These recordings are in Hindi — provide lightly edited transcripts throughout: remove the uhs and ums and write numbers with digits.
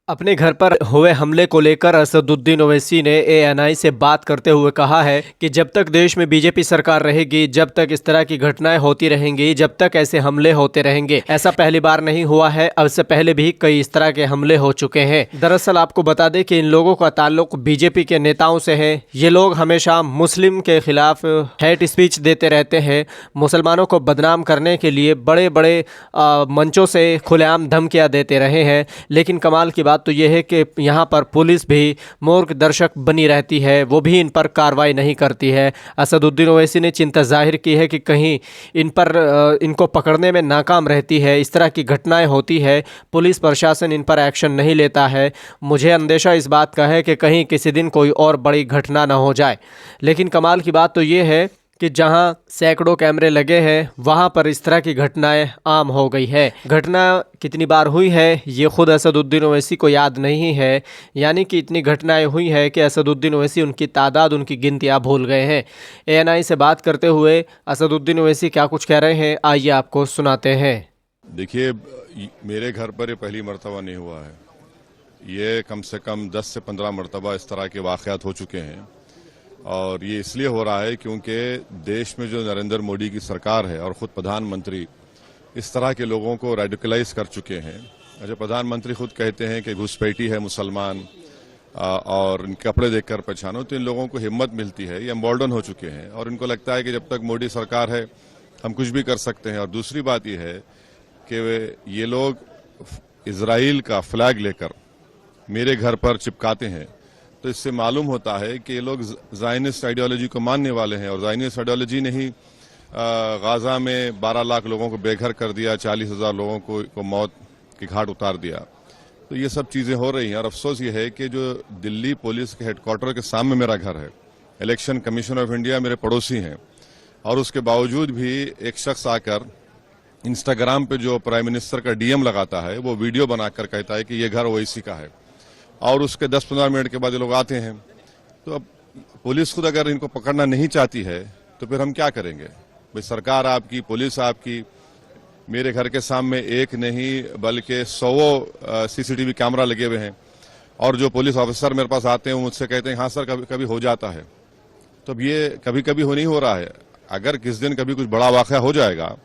अपने घर पर हुए हमले को लेकर असदुद्दीन ओवैसी ने एएनआई से बात करते हुए कहा है कि जब तक देश में बीजेपी सरकार रहेगी, जब तक इस तरह की घटनाएं होती रहेंगी, जब तक ऐसे हमले होते रहेंगे। ऐसा पहली बार नहीं हुआ है, अब से पहले भी कई इस तरह के हमले हो चुके हैं। दरअसल आपको बता दें कि इन लोगों का ताल्लुक बीजेपी के नेताओं से है। ये लोग हमेशा मुस्लिम के खिलाफ हेट स्पीच देते रहते हैं। मुसलमानों को बदनाम करने के लिए बड़े बड़े मंचों से खुलेआम धमकियाँ देते रहे हैं। लेकिन कमाल की बात तो यह है कि यहाँ पर पुलिस भी मूर्ख दर्शक बनी रहती है, वो भी इन पर कार्रवाई नहीं करती है। असदुद्दीन ओवैसी ने चिंता जाहिर की है कि कहीं इनको पकड़ने में नाकाम रहती है, इस तरह की घटनाएं होती है, पुलिस प्रशासन इन पर एक्शन नहीं लेता है। मुझे अंदेशा इस बात का है कि कहीं किसी दिन कोई और बड़ी घटना ना हो जाए। लेकिन कमाल की बात तो ये है कि जहां सैकड़ों कैमरे लगे हैं, वहां पर इस तरह की घटनाएं आम हो गई है। घटना कितनी बार हुई है ये खुद असदुद्दीन ओवैसी को याद नहीं है। यानी कि इतनी घटनाएं हुई है कि असदुद्दीन ओवैसी उनकी तादाद, उनकी गिनतियां भूल गए हैं। एएनआई से बात करते हुए असदुद्दीन ओवैसी क्या कुछ कह रहे हैं, आइए आपको सुनाते हैं। देखिए, मेरे घर पर ये पहली मर्तबा नहीं हुआ है। ये कम से कम 10 से 15 मरतबा इस तरह के वाक़यात हो चुके हैं। और ये इसलिए हो रहा है क्योंकि देश में जो नरेंद्र मोदी की सरकार है और ख़ुद प्रधानमंत्री इस तरह के लोगों को रेडिकलाइज कर चुके हैं। जो प्रधानमंत्री खुद कहते हैं कि घुसपैठी है मुसलमान और इनके कपड़े देखकर पहचानो, तो इन लोगों को हिम्मत मिलती है। ये एम्बोल्डन हो चुके हैं और इनको लगता है कि जब तक मोदी सरकार है हम कुछ भी कर सकते हैं। और दूसरी बात यह है कि ये लोग इजराइल का फ्लैग लेकर मेरे घर पर चिपकाते हैं, तो इससे मालूम होता है कि ये लोग ज़ायनिस्ट आइडियोलॉजी को मानने वाले हैं। और ज़ायनिस्ट आइडियोलॉजी ने ही गाज़ा में 12 लाख लोगों को बेघर कर दिया, 40,000 लोगों को मौत के घाट उतार दिया। तो ये सब चीज़ें हो रही हैं। और अफसोस ये है कि जो दिल्ली पुलिस के हेडक्वार्टर के सामने मेरा घर है, इलेक्शन कमीशन ऑफ इंडिया मेरे पड़ोसी हैं, और उसके बावजूद भी एक शख्स आकर इंस्टाग्राम पे जो प्राइम मिनिस्टर का डीएम लगाता है, वो वीडियो बनाकर कहता है कि ये घर ओवैसी का है। और उसके 10-15 मिनट के बाद ये लोग आते हैं। तो अब पुलिस खुद अगर इनको पकड़ना नहीं चाहती है तो फिर हम क्या करेंगे? भाई, सरकार आपकी, पुलिस आपकी, मेरे घर के सामने एक नहीं बल्कि 100 सीसीटीवी कैमरा लगे हुए हैं। और जो पुलिस ऑफिसर मेरे पास आते हैं वो मुझसे कहते हैं हाँ सर, कभी कभी हो जाता है। तो अब ये कभी कभी नहीं हो रहा है। अगर किस दिन कभी कुछ बड़ा वाक़या हो जाएगा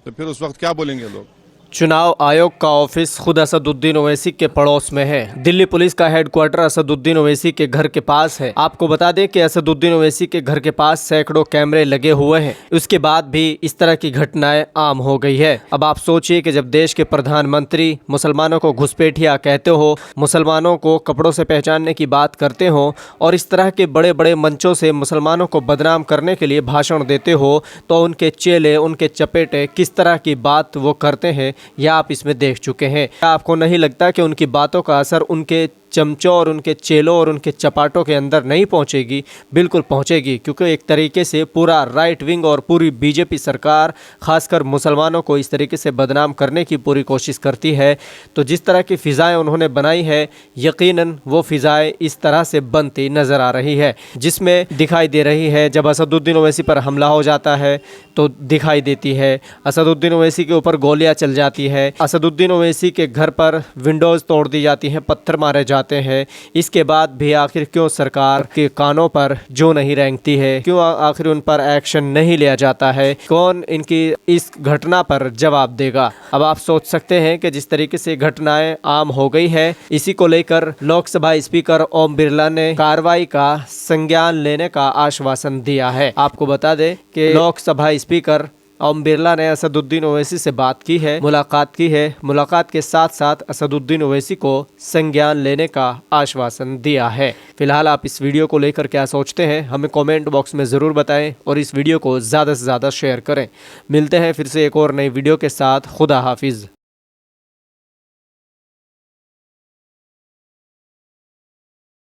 तो फिर उस वक्त क्या बोलेंगे लोग? चुनाव आयोग का ऑफिस खुद असदुद्दीन ओवैसी के पड़ोस में है। दिल्ली पुलिस का हेडक्वार्टर असदुद्दीन ओवैसी के घर के पास है। आपको बता दें कि असदुद्दीन ओवैसी के घर के पास सैकड़ों कैमरे लगे हुए हैं। उसके बाद भी इस तरह की घटनाएं आम हो गई है। अब आप सोचिए कि जब देश के प्रधानमंत्री मुसलमानों को घुसपैठिया कहते हो, मुसलमानों को कपड़ों से पहचानने की बात करते हो और इस तरह के बड़े बड़े मंचों से मुसलमानों को बदनाम करने के लिए भाषण देते हो, तो उनके चेले, उनके चपेटे किस तरह की बात वो करते हैं यह आप इसमें देख चुके हैं। क्या आपको नहीं लगता कि उनकी बातों का असर उनके चमचों और उनके चेलों और उनके चपाटों के अंदर नहीं पहुंचेगी? बिल्कुल पहुंचेगी, क्योंकि एक तरीके से पूरा राइट विंग और पूरी बीजेपी सरकार खासकर मुसलमानों को इस तरीके से बदनाम करने की पूरी कोशिश करती है। तो जिस तरह की फ़िज़ाएं उन्होंने बनाई है, यकीनन वो फ़िज़ाएं इस तरह से बनती नज़र आ रही है, जिसमें दिखाई दे रही है जब असदुद्दीन ओवैसी पर हमला हो जाता है तो दिखाई देती है, असदुद्दीन ओवैसी के ऊपर गोलियां चल जाती है, असदुद्दीन ओवैसी के घर पर विंडोज़ तोड़ दी जाती हैं, पत्थर मारे जाते हैं। इसके बाद भी आखिर क्यों सरकार के कानों पर जो नहीं रेंगती है? क्यों आखिर उन पर एक्शन नहीं लिया जाता है? कौन इनकी इस घटना पर जवाब देगा? अब आप सोच सकते हैं कि जिस तरीके से घटनाएं आम हो गई है, इसी को लेकर लोकसभा स्पीकर ओम बिरला ने कार्रवाई का संज्ञान लेने का आश्वासन दिया है। आपको बता दें कि लोकसभा स्पीकर ओम बिरला ने असदुद्दीन ओवैसी से बात की है, मुलाकात की है। मुलाकात के साथ साथ असदुद्दीन ओवैसी को संज्ञान लेने का आश्वासन दिया है। फिलहाल आप इस वीडियो को लेकर क्या सोचते हैं, हमें कमेंट बॉक्स में ज़रूर बताएं और इस वीडियो को ज़्यादा से ज़्यादा शेयर करें। मिलते हैं फिर से एक और नई वीडियो के साथ। खुदा हाफिज़।